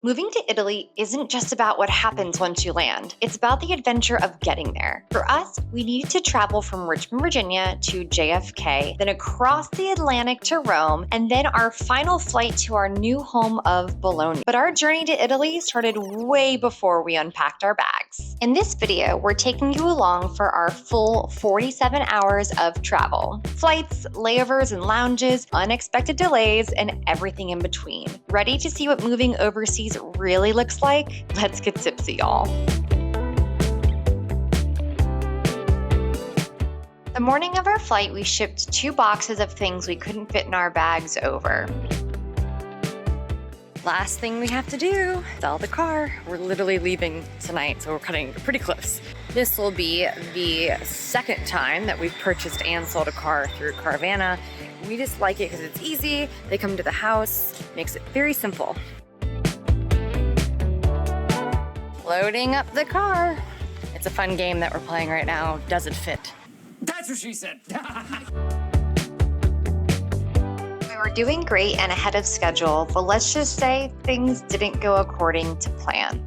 Moving to Italy isn't just about what happens once you land. It's about the adventure of getting there. For us, we needed to travel from Richmond, Virginia to JFK, then across the Atlantic to Rome, and then our final flight to our new home of Bologna. But our journey to Italy started way before we unpacked our bags. In this video, we're taking you along for our full 47 hours of travel. Flights, layovers and lounges, unexpected delays, and everything in between. Ready to see what moving overseas really looks like? Let's get tipsy, y'all. The morning of our flight, we shipped 2 boxes of things we couldn't fit in our bags over. Last thing we have to do, sell the car. We're literally leaving tonight, so we're cutting pretty close. This will be the second time that we've purchased and sold a car through Carvana. We just like it because it's easy. They come to the house, makes it very simple. Loading up the car. It's a fun game that we're playing right now. Does it fit? That's what she said. We were doing great and ahead of schedule, but let's just say things didn't go according to plan.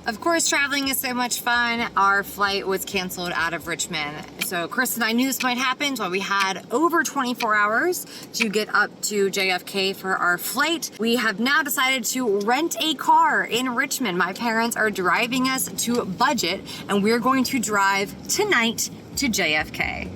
Of course, traveling is so much fun. Our flight was canceled out of Richmond. So Chris and I knew this might happen, so we had over 24 hours to get up to JFK for our flight. We have now decided to rent a car in Richmond. My parents are driving us to Budget, and we're going to drive tonight to JFK.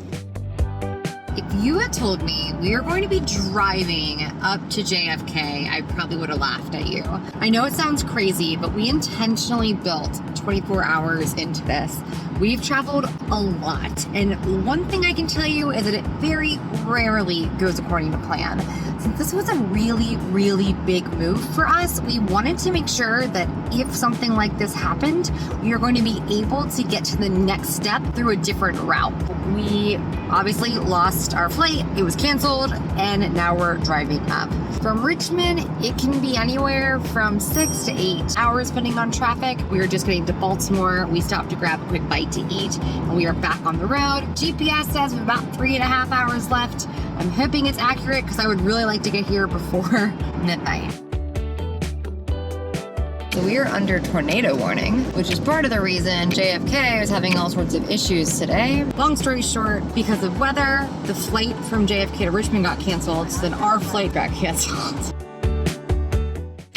If you had told me we were going to be driving up to JFK, I probably would have laughed at you. I know it sounds crazy, but we intentionally built 24 hours into this. We've traveled a lot, and one thing I can tell you is that it very rarely goes according to plan. Since this was a really, really big move for us, we wanted to make sure that if something like this happened, we are going to be able to get to the next step through a different route. We obviously lost our flight, it was canceled, and now we're driving up. From Richmond, it can be anywhere from 6 to 8 hours depending on traffic. We are just getting to Baltimore. We stopped to grab a quick bite to eat, and we are back on the road. GPS says we have about 3.5 hours left. I'm hoping it's accurate because I would really like to get here before midnight. So we are under tornado warning, which is part of the reason JFK is having all sorts of issues today. Long story short, because of weather, the flight from JFK to Richmond got canceled, so then our flight got canceled.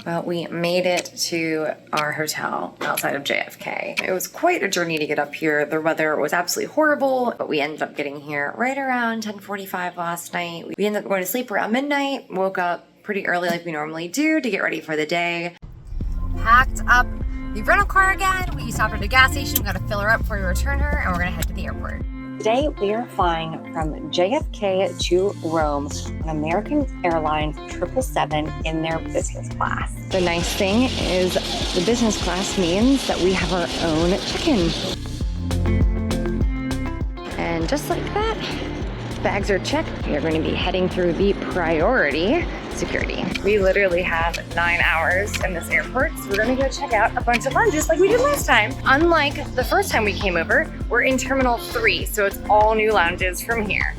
Well, we made it to our hotel outside of JFK. It was quite a journey to get up here. The weather was absolutely horrible, but we ended up getting here right around 10:45 last night. We ended up going to sleep around midnight, woke up pretty early like we normally do to get ready for the day. Packed up the rental car again. We stopped at a gas station, got to fill her up before we return her, and we're gonna head to the airport. Today, we are flying from JFK to Rome on American Airlines 777 in their business class. The nice thing is the business class means that we have our own check-in. And just like that, bags are checked. We are going to be heading through the priority security. We literally have 9 hours in this airport, so we're gonna go check out a bunch of lounges like we did last time. Unlike the first time we came over, we're in Terminal 3, so it's all new lounges from here.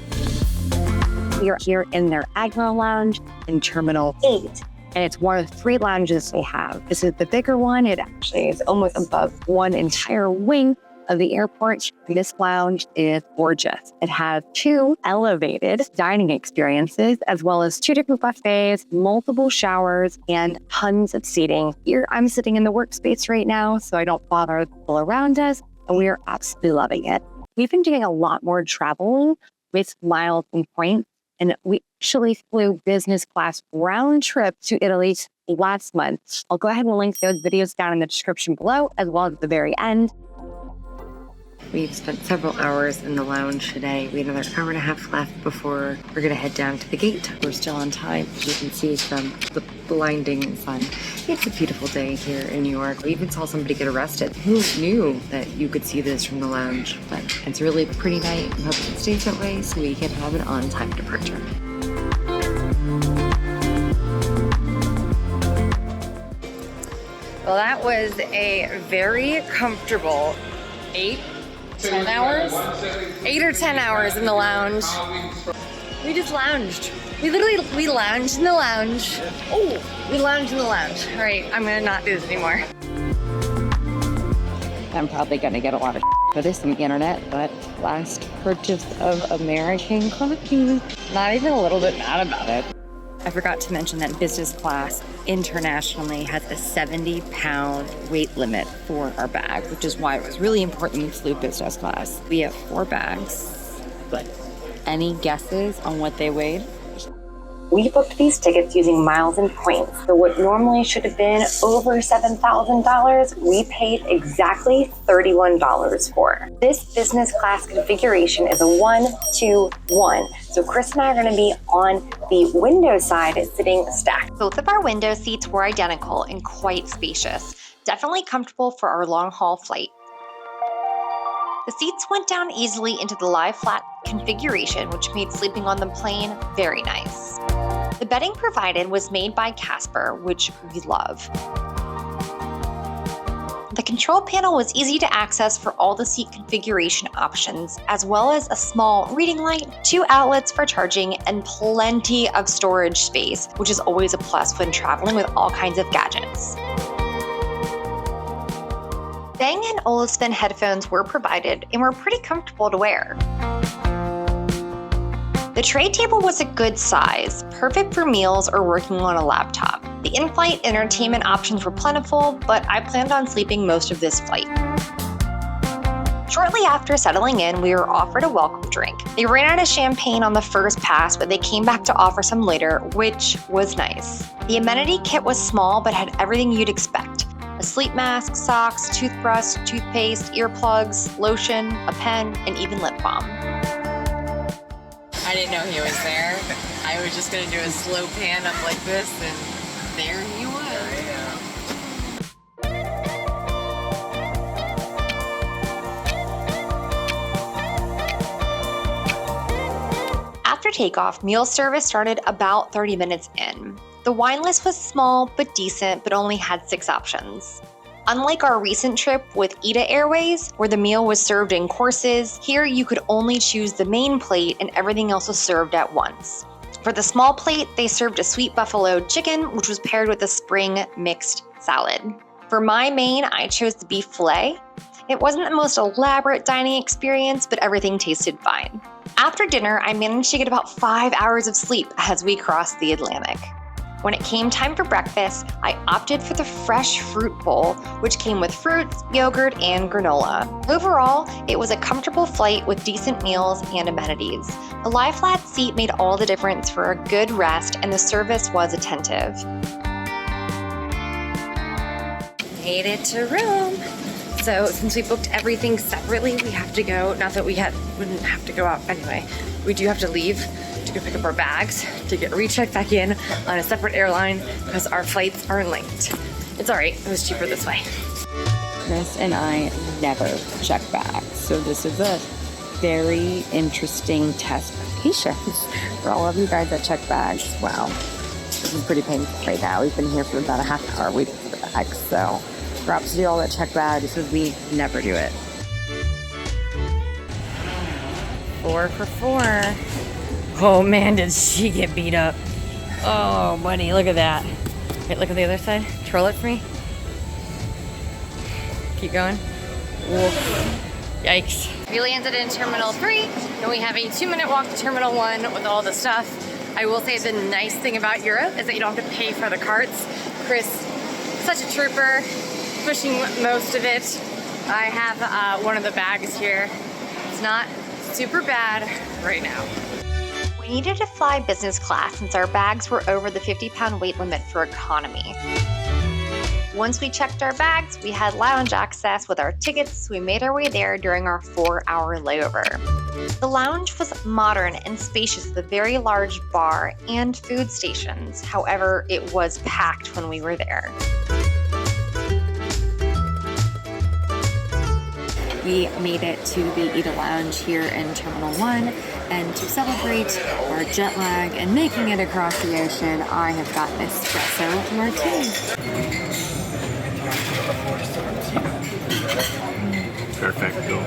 We are here in their Admiral Lounge in Terminal 8, and it's one of 3 lounges they have. This is the bigger one. It actually is almost above one entire wing of the airport. This lounge is gorgeous. It has 2 elevated dining experiences, as well as 2 different buffets, multiple showers, and tons of seating. Here, I'm sitting in the workspace right now, so I don't bother the people around us, and we are absolutely loving it. We've been doing a lot more traveling with miles and points, and we actually flew business class round trip to Italy last month. I'll go ahead and link those videos down in the description below, as well as at the very end. We've spent several hours in the lounge today. We have another hour and a half left before we're gonna head down to the gate. We're still on time, as you can see from the blinding sun. It's a beautiful day here in New York. We even saw somebody get arrested. Who knew that you could see this from the lounge? But it's a really pretty night. I hope it stays that way so we can have an on-time departure. Well, that was a very comfortable 8 or 10 hours in the lounge. We just lounged. We lounged in the lounge. Oh, We lounge in the lounge. All right, I'm gonna not do this anymore. I'm probably gonna get a lot of for this on the internet, but last purchase of American coffee. Not even a little bit mad about it. I forgot to mention that business class internationally has a 70-pound weight limit for our bag, which is why it was really important we flew business class. We have 4 bags, but any guesses on what they weighed? We booked these tickets using miles and points, so what normally should have been over $7,000, we paid exactly $31 for. This business class configuration is a 1-2-1, so Chris and I are going to be on the window side sitting stacked. Both of our window seats were identical and quite spacious, definitely comfortable for our long-haul flight. The seats went down easily into the lie flat configuration, which made sleeping on the plane very nice. The bedding provided was made by Casper, which we love. The control panel was easy to access for all the seat configuration options, as well as a small reading light, 2 outlets for charging, and plenty of storage space, which is always a plus when traveling with all kinds of gadgets. Bang & Olufsen headphones were provided and were pretty comfortable to wear. The tray table was a good size, perfect for meals or working on a laptop. The in-flight entertainment options were plentiful, but I planned on sleeping most of this flight. Shortly after settling in, we were offered a welcome drink. They ran out of champagne on the first pass, but they came back to offer some later, which was nice. The amenity kit was small, but had everything you'd expect. A sleep mask, socks, toothbrush, toothpaste, earplugs, lotion, a pen, and even lip balm. I didn't know he was there. I was just gonna do a slow pan up like this, and there he was. After takeoff, meal service started about 30 minutes in. The wine list was small but decent, but only had 6 options. Unlike our recent trip with Ida Airways, where the meal was served in courses, here you could only choose the main plate and everything else was served at once. For the small plate, they served a sweet buffalo chicken, which was paired with a spring mixed salad. For my main, I chose the beef fillet. It wasn't the most elaborate dining experience, but everything tasted fine. After dinner, I managed to get about 5 hours of sleep as we crossed the Atlantic. When it came time for breakfast, I opted for the fresh fruit bowl, which came with fruits, yogurt, and granola. Overall, it was a comfortable flight with decent meals and amenities. The lie flat seat made all the difference for a good rest, and the service was attentive. Made it to room. So since we booked everything separately, we have to go, not that we wouldn't have to go out anyway. We do have to leave to go pick up our bags to get rechecked back in on a separate airline because our flights are linked. It's all right, it was cheaper this way. Chris and I never check bags, so this is a very interesting test of patience for all of you guys that check bags. Wow, this is pretty painful right now. We've been here for about a half hour waiting for the bags, so props to all that check bags because we never do it. 4 for 4. Oh man, did she get beat up. Oh, buddy, look at that. Wait, look at the other side. Twirl it for me. Keep going. Whoa. Yikes. We landed in Terminal 3, and we have a 2-minute walk to Terminal 1 with all the stuff. I will say the nice thing about Europe is that you don't have to pay for the carts. Chris, such a trooper, pushing most of it. I have one of the bags here. It's not super bad right now. We needed to fly business class since our bags were over the 50-pound weight limit for economy. Once we checked our bags, we had lounge access with our tickets, so we made our way there during our 4-hour layover. The lounge was modern and spacious with a very large bar and food stations. However, it was packed when we were there. We made it to the Ida Lounge here in Terminal 1, and to celebrate our jet lag and making it across the ocean, I have got an espresso martini. Perfecto.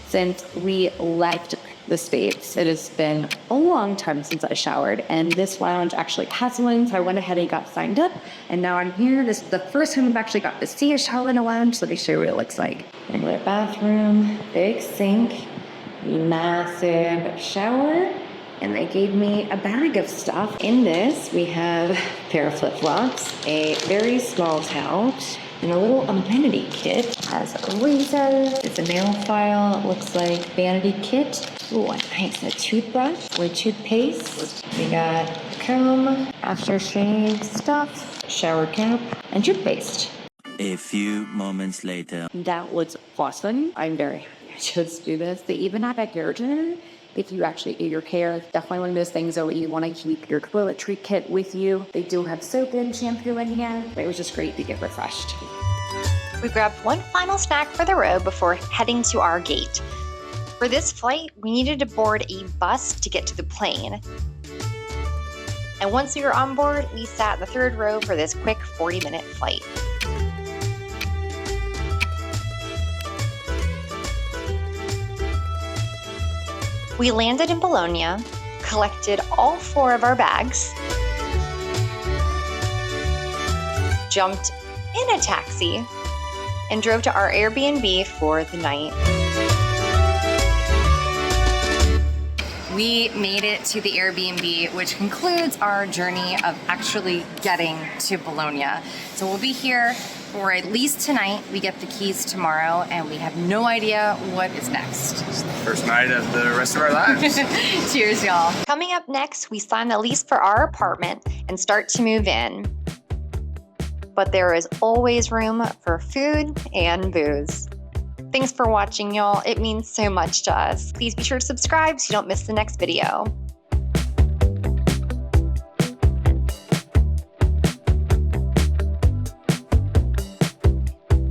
Since we left the space. It has been a long time since I showered, and this lounge actually has one, so I went ahead and got signed up, and now I'm here. This is the first time I've actually got to see a shower in a lounge, so let me show you what it looks like. Regular bathroom, big sink, massive shower, and they gave me a bag of stuff. In this, we have a pair of flip-flops, a very small towel, and a little amenity kit. It has a razor, it's a nail file, it looks like vanity kit. Ooh, nice, a toothbrush with toothpaste. We got comb, aftershave stuff, shower cap, and toothpaste. A few moments later. That was awesome. I'm very happy I chose to do this. They even have a detergent if you actually do your hair. It's definitely one of those things where you want to keep your toiletry kit with you. They do have soap and shampoo in here, but it was just great to get refreshed. We grabbed one final snack for the road before heading to our gate. For this flight, we needed to board a bus to get to the plane. And once we were on board, we sat in the third row for this quick 40-minute flight. We landed in Bologna, collected all 4 of our bags, jumped in a taxi, and drove to our Airbnb for the night. We made it to the Airbnb, which concludes our journey of actually getting to Bologna. So we'll be here for at least tonight. We get the keys tomorrow, and we have no idea what is next. It's the first night of the rest of our lives. Cheers, y'all. Coming up next, we sign the lease for our apartment and start to move in. But there is always room for food and booze. Thanks for watching, y'all. It means so much to us. Please be sure to subscribe so you don't miss the next video.